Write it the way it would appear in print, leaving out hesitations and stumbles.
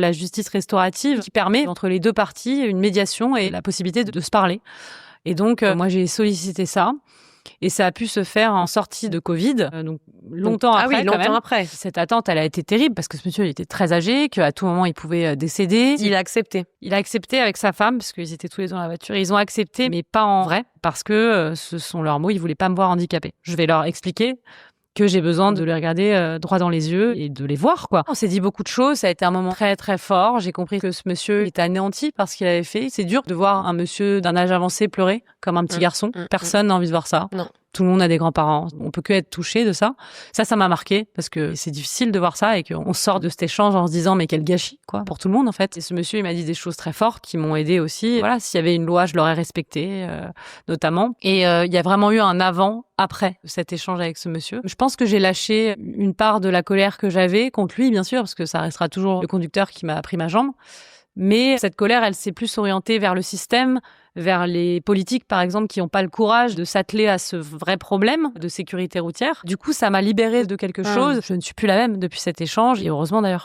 la justice restaurative qui permet entre les deux parties une médiation et la possibilité de se parler. Et donc, moi, j'ai sollicité ça. Et ça a pu se faire en sortie de Covid, donc longtemps après. Ah oui, longtemps après. Cette attente, elle a été terrible parce que ce monsieur, il était très âgé, qu'à tout moment, il pouvait décéder. Il a accepté. Il a accepté avec sa femme, parce qu'ils étaient tous les deux dans la voiture. Ils ont accepté, mais pas en vrai, parce que ce sont leurs mots, ils voulaient pas me voir handicapée. Je vais leur expliquer que j'ai besoin de les regarder droit dans les yeux et de les voir, quoi. On s'est dit beaucoup de choses, ça a été un moment très très fort. J'ai compris que ce monsieur était anéanti par ce qu'il avait fait. C'est dur de voir un monsieur d'un âge avancé pleurer comme un petit garçon. Personne n'a envie de voir ça. Non. Tout le monde a des grands-parents. On peut que être touché de ça. Ça m'a marqué parce que c'est difficile de voir ça et qu'on sort de cet échange en se disant mais quel gâchis, quoi, pour tout le monde en fait. Et ce monsieur, il m'a dit des choses très fortes qui m'ont aidé aussi. Voilà, s'il y avait une loi, je l'aurais respectée, notamment. Et il y a vraiment eu un avant-après cet échange avec ce monsieur. Je pense que j'ai lâché une part de la colère que j'avais contre lui, bien sûr, parce que ça restera toujours le conducteur qui m'a pris ma jambe. Mais cette colère, elle s'est plus orientée vers le système, vers les politiques, par exemple, qui n'ont pas le courage de s'atteler à ce vrai problème de sécurité routière. Du coup, ça m'a libérée de quelque chose. Je ne suis plus la même depuis cet échange, et heureusement d'ailleurs.